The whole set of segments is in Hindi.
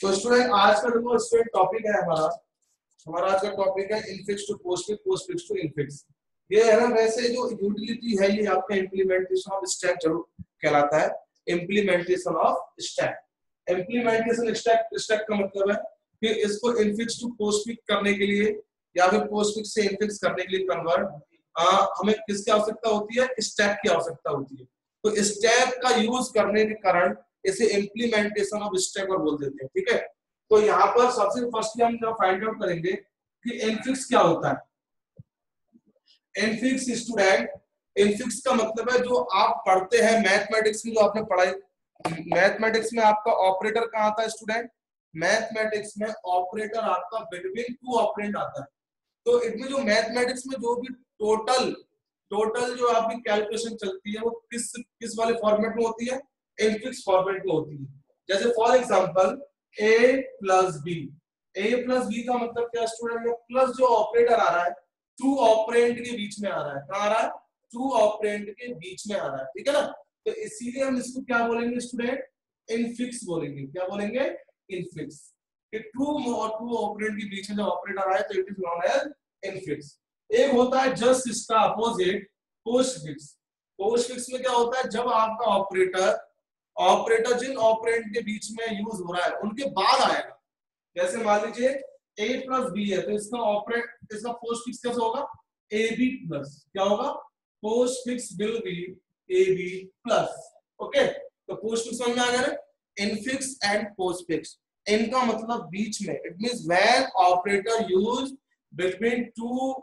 तो स्टूडेंट आज का जो स्टूडेंट टॉपिक है हमारा हमारा आज का टॉपिक है infix to postfix, postfix to infix. ये है ना, वैसे जो यूटिलिटी है ये आपका इम्प्लीमेंटेशन ऑफ स्टैक जरूर कहलाता है। Implementation of stack, implementation stack stack का मतलब है कि इसको इनफिक्स टू पोस्टफिक्स करने के लिए या फिर पोस्टफिक्स से इनफिक्स करने के लिए कन्वर्ट हमें किसकी आवश्यकता होती है? स्टैक की आवश्यकता होती है। तो स्टैक का यूज करने के कारण इसे इम्प्लीमेंटेशन ऑफ स्टैक और बोल देते हैं। ठीक है, तो यहाँ पर सबसे फर्स्ट हम जब फाइंड आउट करेंगे कि इनफिक्स क्या होता है। इनफिक्स स्टूडेंट, इनफिक्स का मतलब है जो आप पढ़ते हैं मैथमेटिक्स में, जो आपने पढ़ाई मैथमेटिक्स में आपका ऑपरेटर कहाँ आता है स्टूडेंट? मैथमेटिक्स में ऑपरेटर आपका बिटवीन टू ऑपरेंड आता है। तो इसमें जो मैथमेटिक्स में जो भी टोटल जो आपकी कैलकुलेशन चलती है वो किस वाले फॉर्मेट में होती है? इनफिक्स फॉर्मेट में होती है। जैसे for example a plus B, a plus B का मतलब क्या स्टूडेंट? प्लस जो ऑपरेटर आ रहा है टू ऑपरेंड के बीच में आ रहा है। कहाँ आ रहा है? टू ऑपरेंड के बीच में आ रहा है। ठीक है ना, तो इसीलिए हम इसको क्या बोलेंगे स्टूडेंट? इनफिक्स बोलेंगे। क्या बोलेंगे? इनफिक्स। टू ऑपरेंड के बीच में जो ऑपरेटर आया तो it is known as infix. एक होता है जस्ट इसका अपोजिट, पोस्टफिक्स। पोस्टफिक्स में क्या होता है? जब आपका ऑपरेटर जिन ऑपरेंड के बीच में यूज हो रहा है उनके बाद आएगा। जैसे मान लीजिए a प्लस बी है तो इसका पोस्टफिक्स कैसे होगा? ab plus. क्या होगा? Postfix will be ab plus. Okay, तो पोस्टफिक्स समझ में आ गया? इनफिक्स एंड पोस्टफिक्स, इनका मतलब बीच में। It means when operator use between two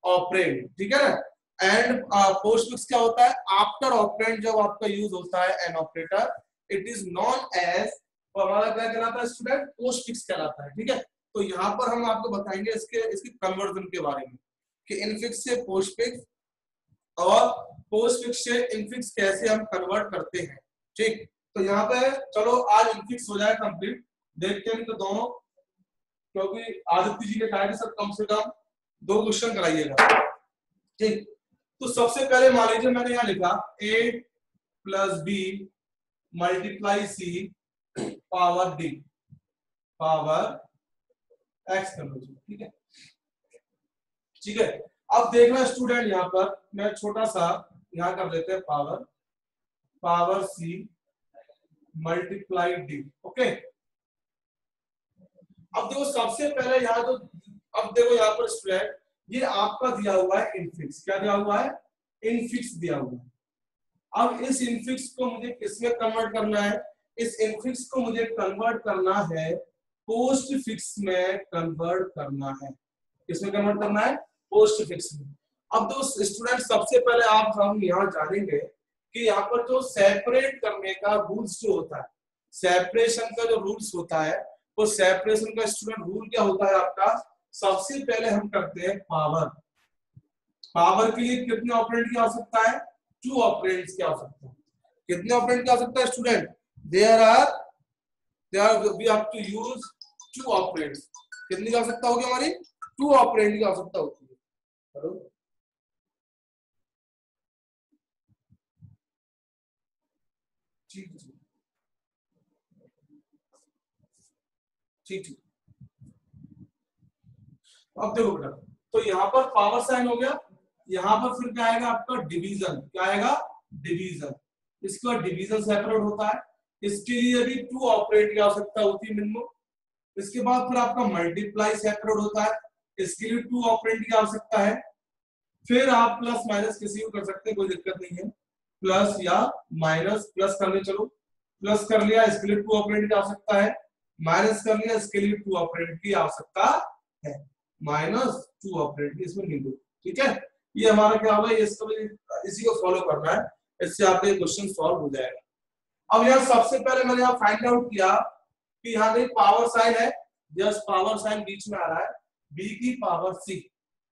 operand. ठीक है ना, एंड पोस्टफिक्स क्या होता है? आफ्टर ऑपरेंड जब आपका यूज होता है an operator, it is known as, तो हमारा क्या कहलाता है स्टूडेंट? पोस्टफिक्स कहलाता है। ठीक है, तो यहाँ पर हम आपको बताएंगे इसकी कन्वर्जन के बारे में कि इनफिक्स से पोस्टफिक्स और पोस्टफिक्स से इनफिक्स कैसे हम कन्वर्ट करते हैं। ठीक, तो यहाँ पे चलो आज इनफिक्स हो जाए कंप्लीट, देखते हैं तो दोनों, क्योंकि आदित्य जी ने कहा कि सर कम से कम 2 क्वेश्चन कराइएगा। ठीक, तो सबसे पहले मान लीजिए मैंने यहाँ लिखा a plus B multiply C power D power X कर लो। ठीक है, ठीक है, अब देखना स्टूडेंट यहाँ पर मैं छोटा सा यहाँ कर लेते हैं power C multiply D. Okay, अब देखो सबसे पहले यहाँ तो, अब देखो यहाँ पर स्टूडेंट ये आपका दिया हुआ है इनफिक्स। क्या दिया हुआ है? इनफिक्स दिया हुआ है। अब इस इनफिक्स को मुझे किसमें कन्वर्ट करना है? इस इनफिक्स को मुझे कन्वर्ट करना है पोस्टफिक्स में कन्वर्ट करना है। किसमें कन्वर्ट करना है? पोस्टफिक्स में। अब तो स्टूडेंट सबसे पहले हम यहाँ जानेंगे कि यहाँ पर जो सेपरेट करने का रूल्स जो होता है, सेपरेशन का जो रूल्स होता है, वो सेपरेशन का स्टूडेंट रूल क्या होता है आपका? सबसे पहले हम करते हैं पावर के लिए कितने ऑपरेंड की आवश्यकता है? 2 ऑपरेंड्स की आवश्यकता है। कितने ऑपरेंड की आवश्यकता है student? There we have to use 2 operands. कितनी की आवश्यकता होगी हमारी? 2 ऑपरेंड की आवश्यकता होती है। हेलो, ठीक ठीक ठीक, अब देखो बेटा, तो यहाँ पर पावर साइन हो गया, यहाँ पर फिर क्या आएगा आपका? डिवीजन। क्या आएगा? डिवीजन। इसके बाद डिवीजन सेपरेट होता है, इसके लिए भी 2 ऑपरेंड की आवश्यकता होती है मिनिमम। इसके बाद फिर आपका मल्टीप्लाई सेपरेट होता है, इसके लिए 2 ऑपरेंड की आवश्यकता है। फिर आप प्लस माइनस किसी को कर सकते हैं, कोई दिक्कत नहीं है, प्लस या माइनस। प्लस करने चलो, प्लस कर लिया, इसके लिए 2 ऑपरेंड की आवश्यकता है। माइनस कर लिया, इसके लिए 2 ऑपरेंड की आवश्यकता है। -2 ऑपरेंड की इसमें लिख दो। ठीक है, ये हमारा क्या होगा? इसी को फॉलो करना है, इससे आपका क्वेश्चन सॉल्व हो जाएगा। अब यहाँ सबसे पहले मैंने यहाँ फाइंड आउट किया कि यहाँ पे पावर साइन है, जस्ट पावर साइन बीच में आ रहा है, b की पावर c।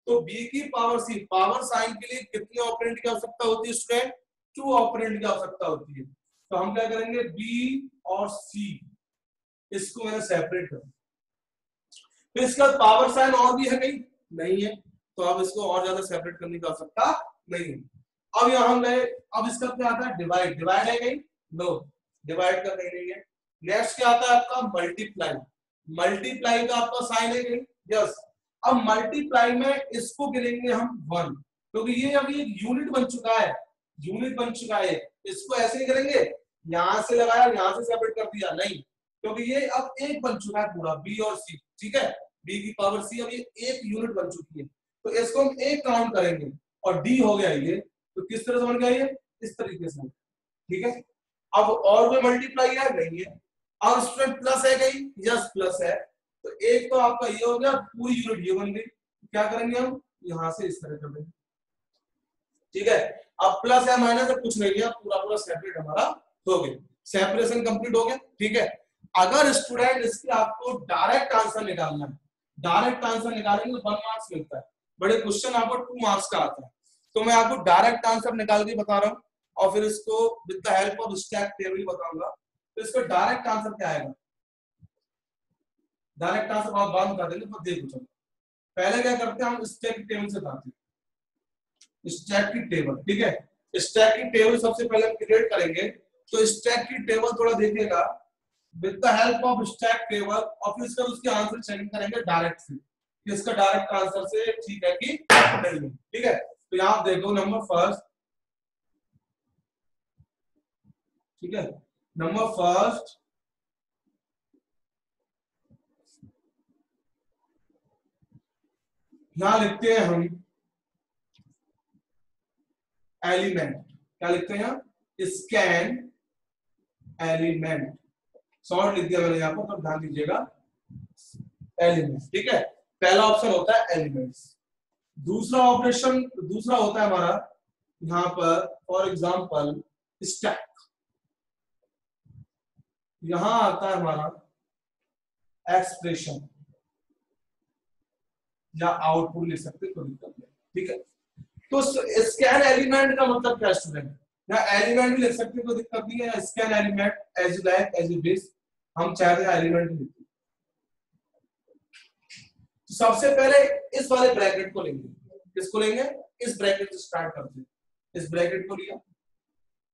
तो b की पावर c, पावर साइन के लिए कितने ऑपरेंड की आवश्यकता होती है स्टूडेंट? 2 ऑपरेंड की आवश्यकता होती है। तो हम क्या करेंगे? b और c इसको मैंने सेपरेट कर, फिर इसका पावर साइन और भी है कहीं? नहीं है, तो अब इसको और ज्यादा सेपरेट करने की आवश्यकता नहीं है। अब यहाँ हम गए, अब इसका क्या आता है? डिवाइड। डिवाइड है कहीं? नो, डिवाइड का कहीं नहीं है। नेक्स्ट क्या आता है आपका मल्टीप्लाई। मल्टीप्लाई का आपका साइन है यस। अब मल्टीप्लाई में इसको गिनेंगे हम 1, क्योंकि ये अभी एक यूनिट बन चुका है, यूनिट बन चुका है। इसको ऐसे ही करेंगे, यहां से लगाया यहां से सेपरेट कर दिया, नहीं, क्योंकि ये अब एक बन चुका है पूरा बी और सी, ठीक है, बी की पावर सी अब ये एक यूनिट बन चुकी है, तो इसको हम एक काउंट करेंगे और डी हो गया ये। तो किस तरह से बन गया ये, इस तरीके से, ठीक है। अब और कोई मल्टीप्लाई है नहीं है। अब स्टूडेंट प्लस है कहीं, यस प्लस है, तो एक तो आपका ये हो गया, पूरी यूनिट ये बन गई। क्या करेंगे हम, यहां से इस तरह कर देंगे, ठीक है। अब प्लस है माइनस है कुछ नहीं है, पूरा पूरा सेपरेट हमारा हो गया, सेपरेशन कंप्लीट हो गया, ठीक है। अगर स्टूडेंट इसके आपको डायरेक्ट आंसर निकालना है, डायरेक्ट आंसर निकालेंगे तो 1 मार्क्स मिलता है, बड़े क्वेश्चन आपको 2 मार्क्स का आता है, तो मैं आपको डायरेक्ट आंसर निकाल के बता रहा हूं और फिर इसको with the help of stack table बताऊंगा। तो इसका डायरेक्ट आंसर क्या आएगा, डायरेक्ट आंसर आप बाद में बता देंगे, तो देखो चलो पहले क्या करते हैं, हम स्टैक की टेबल से बताते हैं, स्टैक की टेबल, ठीक है। स्टैक की टेबल सबसे पहले हम क्रिएट करेंगे, तो स्टैक की टेबल थोड़ा देखिएगा, with the help of stack table, और फिर इसका उसके आंसर चेक करेंगे डायरेक्ट से, इसका डायरेक्ट आंसर से ठीक है कि नहीं, ठीक है। तो यहां देखो नंबर फर्स्ट, ठीक है, नंबर फर्स्ट यहां लिखते हैं हम एलिमेंट, क्या लिखते हैं यहाँ, स्कैन एलिमेंट, शॉर्ट लिख दिया मैंने यहाँ पर, तो ध्यान दीजिएगा एलिमेंट, ठीक है। पहला ऑप्शन होता है एलिमेंट्स। दूसरा ऑपरेशन, दूसरा होता है हमारा यहाँ पर फॉर एग्जांपल स्टैक, यहां आता है हमारा एक्सप्रेशन या आउटपुट लिख सकते हैं, कोई दिक्कत नहीं, ठीक है। तो स्कैन एलिमेंट का मतलब क्या स्टूडेंट, या एलिमेंट भी लिख सकते हैं, कोई दिक्कत नहीं है, scan element as you like as you wish, हम चाहते हैं एलिमेंट लिखते हैं। तो सबसे पहले इस वाले ब्रैकेट को लेंगे, किसको लेंगे, इस ब्रैकेट से स्टार्ट करते हैं, इस ब्रैकेट को लिया,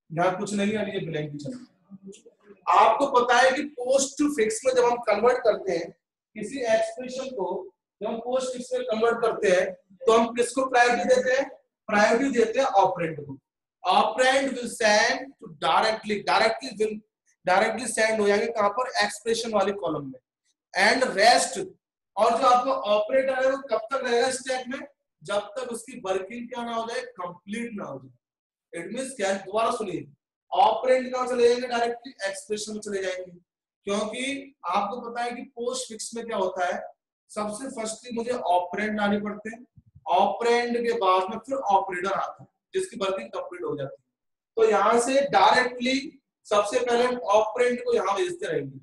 यहां कुछ नहीं है, ये ब्लैंक ही चलेगा। आपको पता है कि पोस्ट टू फिक्स में जब हम कन्वर्ट करते हैं किसी एक्सप्रेशन को, जब हम पोस्ट फिक्स में कन्वर्ट करते हैं तो हम किसको प्रायोरिटी देते हैं, प्रायोरिटी देते हैं ऑपरेंड को। Operand will send to directly send हो जाएंगे कहां पर, एक्सप्रेशन वाले कॉलम में, एंड रेस्ट, और जो आपका ऑपरेटर है वो कब तक रहेगा स्टैक में, जब तक उसकी वर्किंग क्या ना हो जाए, कंप्लीट ना हो जाए। इट मींस क्या, दोबारा सुनिए, ऑपरेंड कहां चले जाएंगे, डायरेक्टली एक्सप्रेशन में चले जाएंगे, क्योंकि आपको पता है कि पोस्ट फिक्स में क्या होता है, सबसे फर्स्टली मुझे ऑपरेंड आने पड़ते हैं, ऑपरेंड के बाद में फिर ऑपरेटर आता है जिसकी वर्किंग कंप्लीट हो जाती है। तो यहां से डायरेक्टली सबसे पहले हम ऑपरेंड को यहां भेजते रहेंगे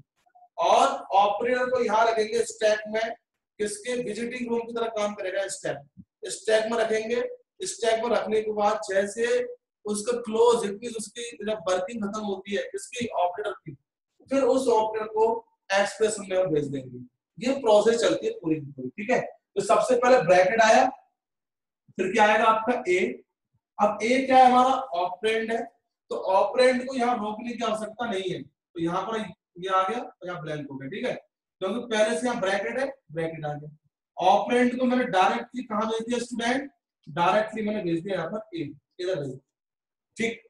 और ऑपरेटर को यहां रखेंगे स्टैक में, किसके, विजिटिंग रूम की तरह काम करेगा, स्टैक में रखेंगे। स्टैक में रखने के बाद जैसे उसका क्लोज, उसकी जब वर्किंग खत्म होती है किसकी, ऑपरेटर की, फिर उस ऑपरेटर को एक्सप्रेशन में हम भेज देंगे। ये प्रोसेस चलती है पूरी की पूरी, ठीक है। तो सबसे पहले ब्रैकेट आया, फिर क्या आएगा आपका ए। अब ए क्या है, हमारा ऑपरेंड है, तो ऑपरेंड को यहाँ रोकने की आवश्यकता नहीं है, तो यहाँ पर ये आ गया और यहाँ ब्लैंक हो गया, ठीक है, क्योंकि पहले से यहाँ ब्रैकेट है, ब्रैकेट आ गया। ऑपरेंड को मैंने डायरेक्टली कहां भेज दिया स्टूडेंट, डायरेक्टली मैंने भेज दिया यहाँ पर ए, इधर भेज, ठीक।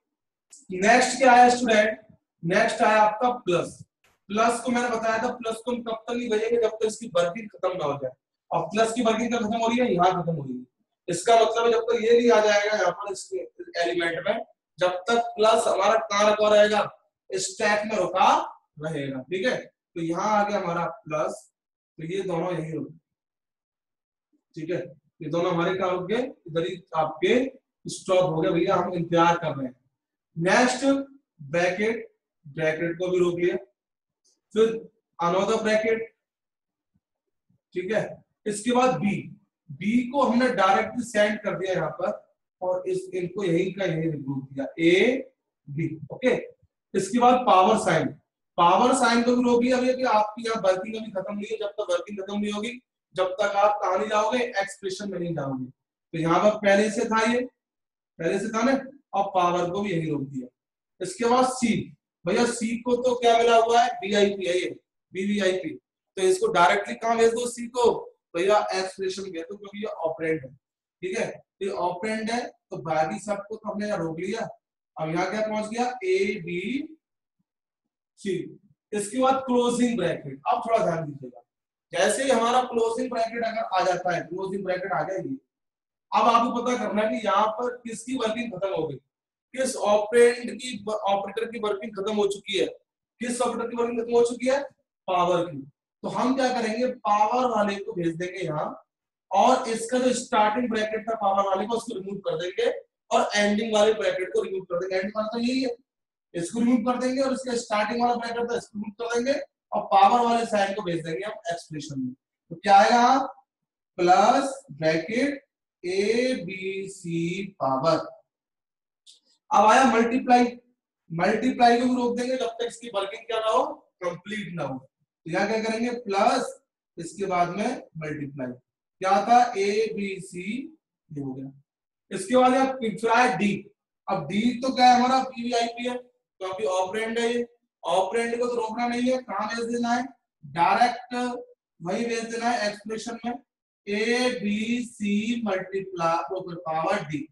नेक्स्ट क्या आया स्टूडेंट, नेक्स्ट आया आपका प्लस। प्लस को मैंने बताया था, प्लस को हम कब तक नहीं भेजेंगे, जब तक इसकी वर्किंग खत्म ना हो जाए, और प्लस की वर्किंग कब खत्म हो रही है, यहाँ खत्म हो रही है। इसका मतलब है जब तक ये नहीं आ जाएगा यहाँ पर इस एलिमेंट में, जब तक प्लस हमारा कहां रखा रहेगा, स्टैक में रुका रहेगा, ठीक है। तो यहाँ आ गया हमारा प्लस, तो ये दोनों यही रुक, ठीक है, ये दोनों हमारे कहां रुक गए, इधर ही आपके स्टॉप हो गया, भैया हम इंतजार कर रहे हैं। नेक्स्ट ब्रैकेट, ब्रैकेट को भी रोक लिया, फिर अनदर ब्रैकेट, ठीक है। इसके बाद बी, बी को हमने डायरेक्टली सेंड कर दिया यहाँ पर, और इस इनको यही का यही ग्रुप दिया ए बी, ओके। इसके बाद पावर साइन, पावर साइन को भी रोक लिया भैया कि आपकी यहाँ वर्किंग अभी खत्म नहीं है, जब तक वर्किंग खत्म नहीं होगी जब तक आप कहां नहीं जाओगे, एक्सप्रेशन में नहीं जाओगे। तो यहाँ पर पहले से था, ये पहले से था ना, और पावर को भी यही रोक दिया। इसके बाद सी, भैया सी को तो क्या मिला हुआ है, वीआईपी है ये, वीवीआईपी, तो इसको डायरेक्टली कहां भेज दो, सी को, भैया एक्सप्रेशन भेज दो, क्योंकि ये ऑपरेंड है, ठीक है, ये ऑपरेंड है, तो बाकी सबको तो हमने यहाँ रोक लिया। अब यहाँ क्या पहुंच गया, ए बी सी, इसके बाद क्लोजिंग ब्रैकेट। अब थोड़ा ध्यान दीजिएगा, जैसे ही हमारा क्लोजिंग ब्रैकेट अगर आ जाता है, क्लोजिंग ब्रैकेट आ जाएगी, अब आपको पता करना है कि यहाँ पर किसकी वर्किंग खत्म हो गई, किस ऑपरेंड की, ऑपरेटर की वर्किंग खत्म हो चुकी है, किस ऑपरेटर की वर्किंग खत्म हो चुकी है, पावर की। तो हम क्या करेंगे, पावर वाले को भेज देंगे यहाँ, और इसका जो स्टार्टिंग ब्रैकेट था पावर वाले को, उसको रिमूव कर देंगे, और एंडिंग वाले ब्रैकेट को रिमूव कर देंगे। एंडिंग वाला तो यही है, इसको रिमूव कर देंगे, और इसका स्टार्टिंग वाला ब्रैकेट था इसको रिमूव कर देंगे, और पावर वाले साइन को भेज देंगे हम एक्सप्रेशन में। तो क्या आएगा, plus bracket A B C power. अब आया मल्टीप्लाई, मल्टीप्लाई को भी रोक देंगे जब तक इसकी वर्किंग क्या ना हो, कंप्लीट ना हो। तो यहाँ क्या करेंगे, प्लस इसके बाद में मल्टीप्लाई, क्या था, ए बी सी, ये हो गया। इसके बाद यहाँ फिर आया डी। अब डी तो क्या है हमारा, पीवीआईपी है, तो अभी ऑपरेंड है ये, ऑपरेंड को तो रोकना नहीं है, कहां भेज देना है, डायरेक्ट वही भेज देना है एक्सप्रेशन में, A B C multiply power D.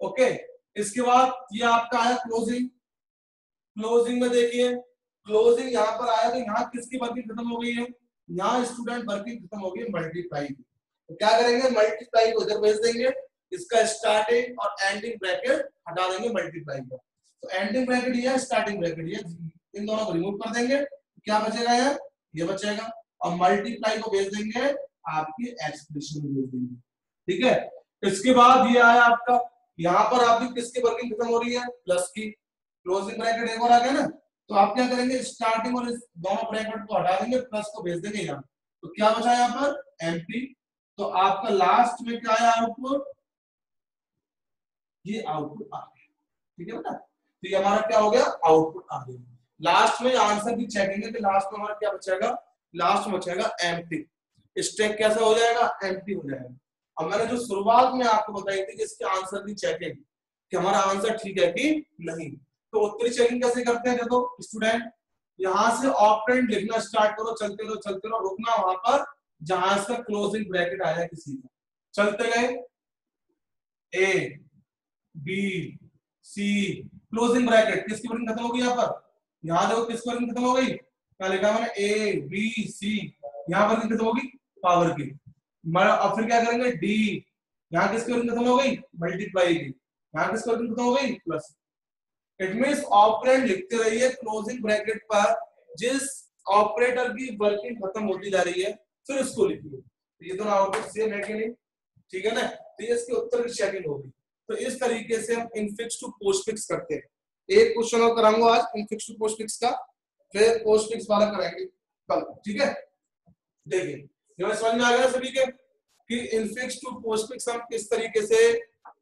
Okay, इसके बाद ये आपका आया क्लोजिंग। क्लोजिंग में देखिए, क्लोजिंग यहाँ पर आया, तो यहाँ किसकी वर्किंग खत्म हो गई है, यहाँ स्टूडेंट वर्किंग खत्म हो गई मल्टीप्लाई की। तो क्या करेंगे, मल्टीप्लाई को इधर भेज देंगे, इसका स्टार्टिंग और एंडिंग ब्रैकेट हटा देंगे मल्टीप्लाई का। तो एंडिंग ब्रैकेट ये है, स्टार्टिंग ब्रैकेट ये, इन दोनों को रिमूव कर देंगे, क्या बचेगा यार, ये बचेगा, और मल्टीप्लाई को भेज देंगे आपकी एक्सप्रेशन में भेज देंगे, ठीक है। इसके बाद ये आया आपका, यहाँ पर आपकी किसकी वर्किंग खत्म हो रही है, प्लस की, क्लोजिंग ब्रैकेट एक और आ गया ना, तो आप क्या करेंगे, स्टार्टिंग और इस दोनों ब्रैकेट को हटा देंगे, प्लस को भेज देंगे यहाँ, तो क्या बचा यहाँ पर, एम्प्टी। तो आपका लास्ट में क्या आया आउटपुट, ये आउटपुट आ गया, ठीक है बेटा। तो ये हमारा क्या हो गया, आउटपुट आ गया। लास्ट में आंसर भी चेकिंग है कि लास्ट में हमारा क्या बचेगा, लास्ट में बचेगा एम्प्टी। स्टैक कैसा हो जाएगा, एम्प्टी हो जाएगा। अब मैंने जो शुरुआत में आपको बताई थी कि इसके आंसर की चेकिंग, कि हमारा आंसर ठीक है कि नहीं, तो उत्तरी चेकिंग कैसे करते हैं, देखो स्टूडेंट, यहां से ऑपरेंड लिखना स्टार्ट करो, चलते रहो, रुकना वहां पर जहां इसका क्लोजिंग ब्रैकेट आया किसी का, चलते गए, A B C, closing bracket, किसकी वर्किंग खत्म हो गई यहाँ पर, यहाँ देखो किसकी वर्किंग खत्म हो गई, क्या लिखा मैंने, ए बी सी, यहाँ वर्किंग खत्म होगी पावर की। अब फिर क्या करेंगे, डी, यहाँ किसकी वर्किंग खत्म हो गई, मल्टीप्लाई की, यहाँ किसकी वर्किंग खत्म हो गई, प्लस। इट मींस ऑपरेंड लिखते रहिए क्लोजिंग ब्रैकेट पर, जिस ऑपरेटर की वर्किंग खत्म होती जा रही है फिर उसको लिखिए। तो ये दोनों आउटपुट सेम है कि नहीं, ठीक है ना, तो ये इसके उत्तर की चेकिंग होगी। तो इस तरीके से हम इनफिक्स टू पोस्टफिक्स करते हैं। एक क्वेश्चन और कराऊंगा आज इनफिक्स टू पोस्टफिक्स का, फिर पोस्टफिक्स वाला कराएंगे कल, ठीक है। देखिए ये समझ में आ गया सभी के कि इनफिक्स टू पोस्टफिक्स हम किस तरीके से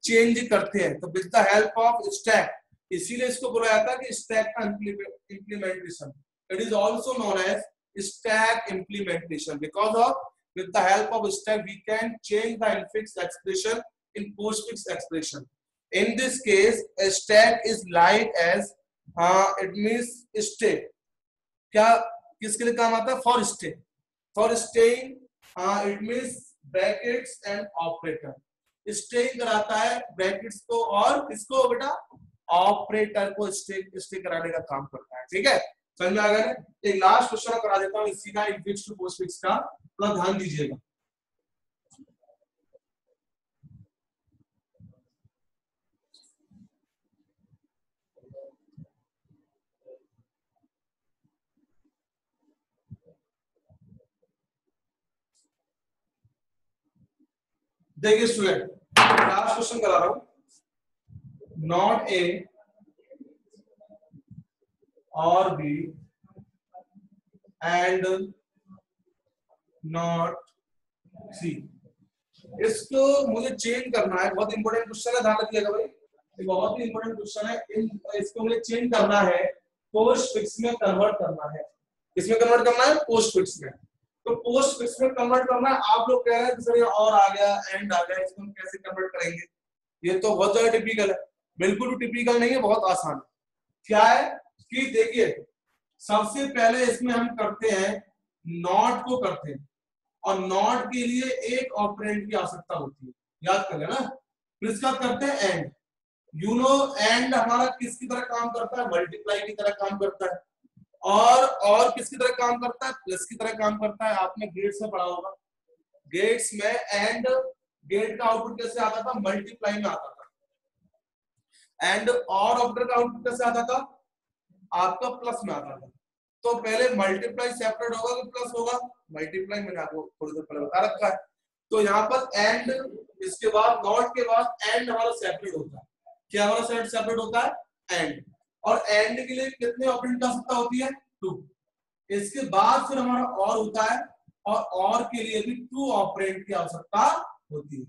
चेंज करते हैं। तो with the help of stack, इसीलिए इसको बोला जाता है कि स्टैक का implementation, it is also known as stack implementation, because of with the help of stack we can change the infix expression in postfix expression. In this case a stack is like as it means stay, क्या किसके लिए काम आता है, for stay, for staying, it means brackets and operator, staying कराता है brackets को और किसको बेटा, ऑपरेटर को स्टे कराने का काम करता है, ठीक है, समझ में आ गया। एक लास्ट क्वेश्चन करा देता हूँ इसी का, इनफिक्स टू पोस्टफिक्स का, थोड़ा ध्यान दीजिएगा। देखिए स्टूडेंट, लास्ट क्वेश्चन करा रहा हूं, नॉट ए और बी एंड नॉट सी, इसको मुझे चेंज करना है, बहुत इंपॉर्टेंट क्वेश्चन है, ध्यान रखिएगा भाई, ये बहुत ही इंपॉर्टेंट क्वेश्चन है। इसको मुझे चेंज करना है, पोस्टफिक्स में कन्वर्ट करना है। किसमें कन्वर्ट करना है, पोस्टफिक्स में। तो पोस्टफिक्स में कन्वर्ट करना है, आप लोग कह रहे हैं सर ये और आ गया, एंड आ गया, इसको हम कैसे कन्वर्ट करेंगे, ये तो बहुत ज्यादा टिपिकल है। बिल्कुल भी टिपिकल नहीं है, बहुत आसान है। क्या है, कि देखिए सबसे पहले इसमें हम करते हैं नॉट को करते हैं, और नॉट के लिए एक ऑपरेंड की आवश्यकता होती है, याद कर लेना। फिर इसका करते हैं एंड। यू नो एंड हमारा किसकी तरह काम करता है, मल्टीप्लाई की तरह काम करता है, और किसकी तरह काम करता है, प्लस की तरह काम करता है। आपने गेट्स में पढ़ा होगा, गेट्स में एंड गेट का आउटपुट कैसे आता था, मल्टीप्लाई में आता था, एंड और ऑपरेटर का आउटपुट कैसे आता था, आपका प्लस में आता था। तो पहले मल्टीप्लाई सेपरेट होगा कि प्लस होगा, मल्टीप्लाई मैंने आपको थोड़ी देर पहले बता रखा है। तो यहाँ पर एंड, इसके बाद नॉट के बाद एंड हमारा सेपरेट होता है। क्या हमारा सेपरेट होता है, एंड। और एंड के लिए कितने ऑपरेंड की आवश्यकता होती है, 2। इसके बाद फिर हमारा और होता है, और के लिए भी 2 ऑपरेंड की आवश्यकता होती है।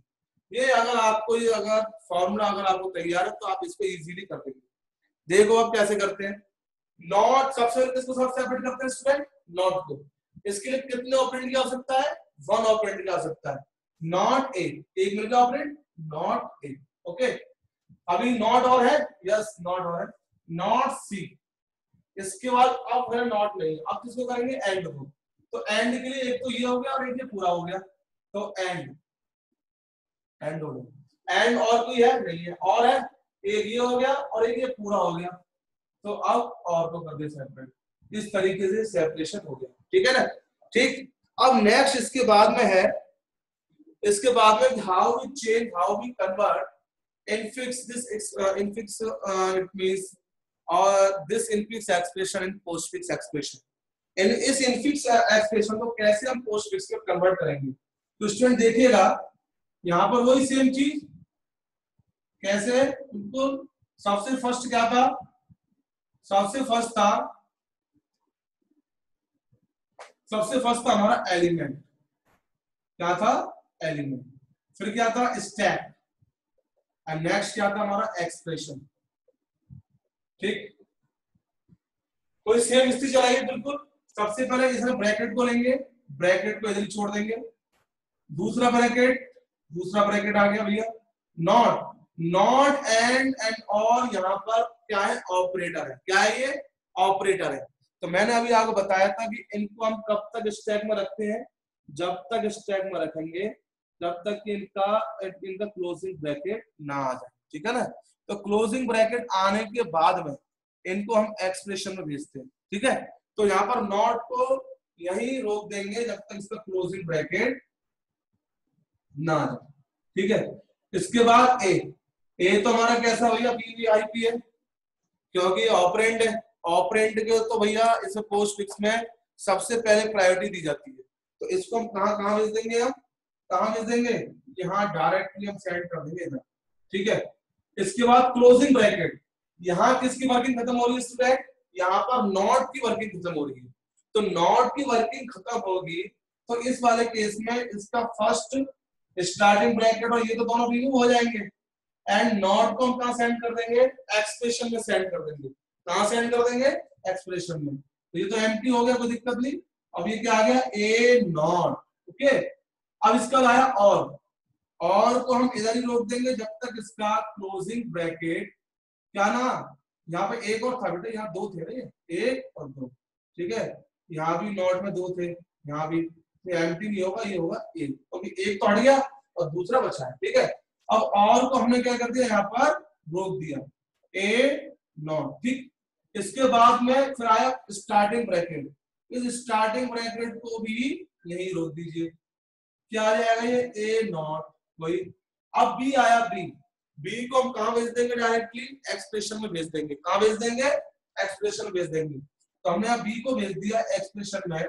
ये अगर आपको अगर फॉर्मूला अगर आपको तैयार है तो आप इसको इजीली कर देंगे। देखो अब कैसे करते हैं। नॉट सबसे किसको सेपरेट करते हैं स्टूडेंट, नॉट को। इसके लिए कितने ऑपरेंड की आवश्यकता है, 1 ऑपरेंड की आवश्यकता है। नॉट ए, एक मिल गया ऑपरेंड, नॉट ए। ओके, अभी नॉट और है, यस नॉट और है, नॉट सी। इसके बाद अब है नॉट नहीं, अब किसको करेंगे, एंड को। तो एंड के लिए एक तो ये हो गया और एक ये पूरा हो गया, तो एंड एंड हो गया। एंड और कोई है नहीं है, और है एक ये हो गया और एक ये पूरा हो गया, तो अब और को कर दे सेपरेट। इस तरीके से सेपरेशन हो गया, ठीक है ना। ठीक, अब नेक्स्ट इसके बाद में है, इसके बाद में how we change, how we convert infix this infix it means or this infix expression in postfix expression। इन इस infix expression को कैसे हम postfix में कन्वर्ट करेंगे, तो स्टूडेंट देखिएगा यहां पर वही सेम चीज कैसे। बिल्कुल सबसे फर्स्ट क्या था, सबसे फर्स्ट था हमारा एलिमेंट। क्या था, एलिमेंट। फिर क्या था, स्टैक, और नेक्स्ट क्या था हमारा, एक्सप्रेशन। ठीक, कोई सेम स्थिति चलाइए बिल्कुल। सबसे पहले इसमें ब्रैकेट को लेंगे, ब्रैकेट को इधर छोड़ देंगे, दूसरा ब्रैकेट आ गया भैया, नॉट एंड और यहाँ पर क्या है, ऑपरेटर है। क्या है ये, ऑपरेटर है। तो मैंने अभी आपको बताया था कि इनको हम कब तक स्टैक में रखते हैं, जब तक स्टैक में रखेंगे जब तक कि इनका क्लोजिंग ब्रैकेट ना आ जाए, ठीक है ना। तो क्लोजिंग ब्रैकेट आने के बाद में इनको हम एक्सप्रेशन में भेजते हैं, ठीक है। तो यहाँ पर नॉट को यही रोक देंगे जब तक इसका क्लोजिंग ब्रैकेट ना आ जाए, ठीक है। इसके बाद ए तो हमारा कैसा भैया, वीवीआईपी है, क्योंकि ऑपरेंड है। ऑपरेंड के तो भैया इस पोस्टफिक्स में सबसे पहले प्रायोरिटी दी जाती है। तो इसको हम कहाँ भेज देंगे, हम कहाँ भेज देंगे, यहाँ डायरेक्टली हम सेंड कर देंगे इधर, ठीक है। इसके बाद क्लोजिंग ब्रैकेट, यहाँ किसकी वर्किंग खत्म हो रही है स्टूडेंट, यहाँ पर नॉट की वर्किंग खत्म हो रही है। तो नॉट की वर्किंग खत्म होगी तो इस वाले केस में इसका फर्स्ट स्टार्टिंग ब्रैकेट और ये तो दोनों रिमूव हो जाएंगे, एंड नॉट को हम कहाँ सेंड कर देंगे, एक्सप्रेशन में सेंड कर देंगे। कहाँ सेंड कर देंगे, एक्सप्रेशन में। तो ये तो एम्प्टी हो गया, कोई दिक्कत नहीं। अब ये क्या आ गया, ए नॉट, ओके। अब इसका आया और को हम इधर ही रोक देंगे जब तक इसका क्लोजिंग ब्रैकेट, क्या ना, यहाँ पे एक और था बेटा, यहाँ 2 थे ना, एक और 2, ठीक है। यहाँ भी नॉट में 2 थे, यहाँ भी, तो एम्प्टी नहीं होगा, ये होगा एक, क्योंकि एक तो हट गया और दूसरा बचा है, ठीक है। अब और को हमने क्या कर दिया, यहाँ पर रोक दिया, ए नॉट, ठीक। इसके बाद में फिर आया स्टार्टिंग ब्रैकेट, इस स्टार्टिंग ब्रैकेट को भी यही रोक दीजिए। क्या आ जाएगा ये, ए नॉट, वही। अब बी आया, बी को हम कहां भेज देंगे, डायरेक्टली एक्सप्रेशन में भेज देंगे। कहां भेज देंगे, एक्सप्रेशन में भेज देंगे। तो हमने यहाँ बी को भेज दिया एक्सप्रेशन में,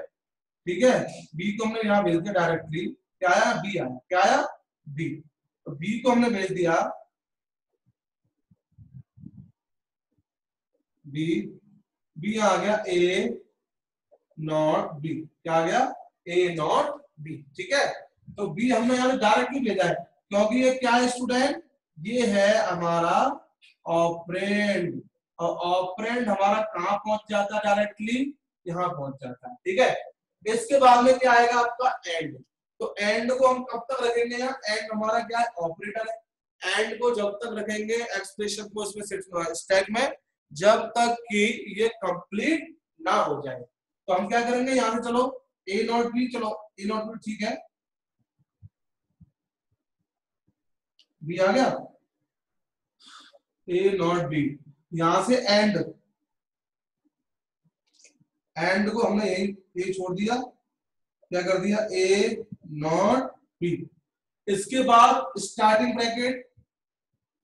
ठीक है। बी को हमने यहाँ भेज दिया डायरेक्टली, क्या आया, बी आया, क्या आया, बी। तो बी को हमने भेज दिया, बी आ गया ए नॉट बी, क्या आ गया, ए नॉट बी, ठीक है। तो बी हमने यहाँ डायरेक्टली भेजा है, क्योंकि ये क्या है स्टूडेंट, ये है हमारा ऑपरेंड, और ऑपरेंड हमारा कहाँ पहुंच जाता है, डायरेक्टली यहाँ पहुंच जाता है, ठीक है। इसके बाद में क्या आएगा आपका एंड। तो एंड को हम कब तक रखेंगे, यहाँ एंड हमारा क्या है, ऑपरेटर है। एंड को जब तक रखेंगे एक्सप्रेशन को इसमें स्टैक में, जब तक कि ये कंप्लीट ना हो जाए। तो हम क्या करेंगे यहाँ से, चलो ए नॉट बी, चलो ए नॉट बी ठीक है, बी आ गया, ए नॉट बी, यहां से एंड को हमने यही छोड़ दिया, क्या कर दिया, ए नॉट बी। इसके बाद स्टार्टिंग ब्रैकेट,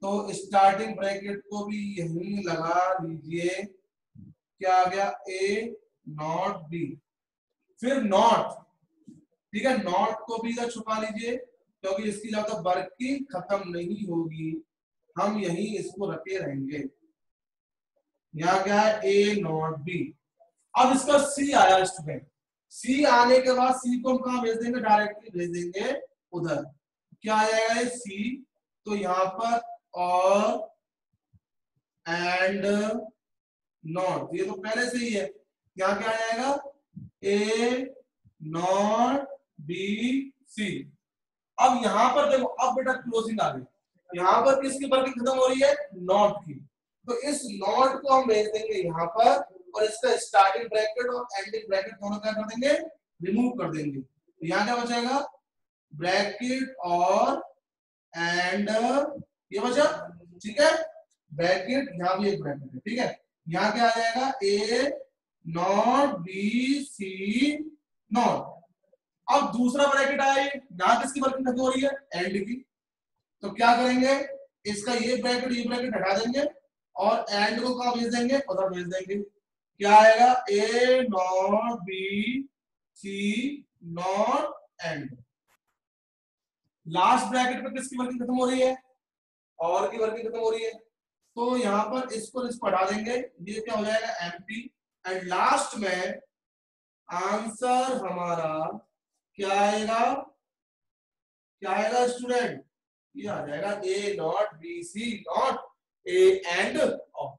तो स्टार्टिंग ब्रैकेट को भी यहीं लगा लीजिए, क्या आ गया, ए नॉट बी, फिर नॉट, ठीक है, नॉट को भी इधर छुपा लीजिए क्योंकि इसकी ज्यादा वर्किंग खत्म नहीं होगी, हम यहीं इसको रखे रहेंगे। यहाँ क्या है, ए नॉट बी। अब इसका सी आया स्टूडेंट, सी आने के बाद सी को हम कहा भेज देंगे, डायरेक्टली भेज देंगे उधर, क्या आएगा सी, तो यहाँ पर और एंड नॉट, ये तो पहले से ही है, यहाँ क्या आएगा, ए नॉट बी सी। अब यहां पर देखो, अब बेटा क्लोजिंग आ गई, यहां पर किसकी वर्किंग खत्म हो रही है, नॉट की, तो इस नॉट को हम भेज देंगे यहां पर, और इसका स्टार्टिंग ब्रैकेट और एंडिंग ब्रैकेट दोनों क्या कर देंगे, रिमूव कर देंगे। तो यहाँ क्या बचेगा, ब्रैकेट और एंड, ये बचा, ठीक है, ब्रैकेट, यहाँ भी एक ब्रैकेट है, ठीक है, यहाँ क्या आ जाएगा, A not B C not. अब दूसरा ब्रैकेट आया, यहां किसकी वर्किंग खत्म हो रही है, एंड की, तो क्या करेंगे, इसका ये ब्रैकेट हटा देंगे और एंड को कहां भेज देंगे, उधर भेज देंगे, क्या आएगा, A not B C not end. Last bracket पे किसकी वर्किंग खत्म हो रही है, और की वर्किंग खत्म हो रही है, तो यहां पर इसको हटा देंगे, ये क्या हो जाएगा, एम्प्टी, एंड लास्ट में आंसर हमारा क्या आएगा, क्या आएगा स्टूडेंट, ये आ जाएगा A not B C not A end of,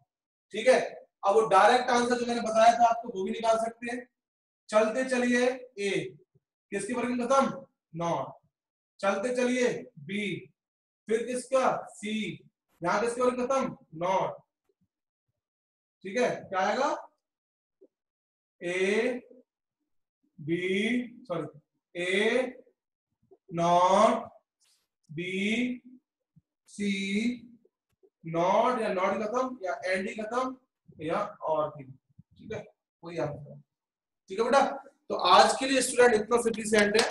ठीक है। अब वो डायरेक्ट आंसर जो मैंने बताया था आपको वो भी निकाल सकते हैं। चलते चलिए, ए किसकी वर्किंग खत्म, नॉट, चलते चलिए बी, फिर किसका, सी, यहां किसकी वर्किंग खत्म, नॉट, ठीक है, क्या आएगा, A B, sorry, A not B C not, या नॉट ही खत्म या एंड ही खत्म या और भी, ठीक है, कोई आंसर, ठीक है बेटा। तो आज के लिए स्टूडेंट इतना सफिशिएंट है,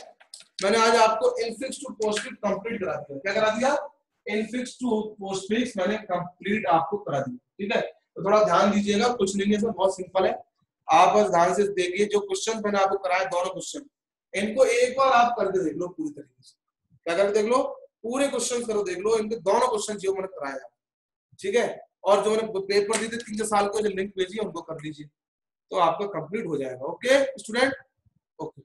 मैंने आज आपको इनफिक्स टू पोस्टफिक्स कंप्लीट करा दिया, क्या करा दिया, इनफिक्स टू पोस्टफिक्स मैंने कंप्लीट आपको करा दिया, ठीक है। तो थोड़ा ध्यान दीजिएगा, कुछ नहीं है सर, बहुत सिंपल है, आप बस ध्यान से देखिए, जो क्वेश्चन मैंने आपको कराए दोनों क्वेश्चन, इनको एक बार आप करके देख लो पूरी तरीके से, क्या करके देख लो, पूरे क्वेश्चन करो, देख लो इनके दोनों क्वेश्चन जो मैंने कराया, ठीक है, और जो मैंने पेपर दिए थे 3 साल को, जो लिंक भेजी है उनको कर लीजिए, तो आपका कंप्लीट हो जाएगा। Okay student, okay.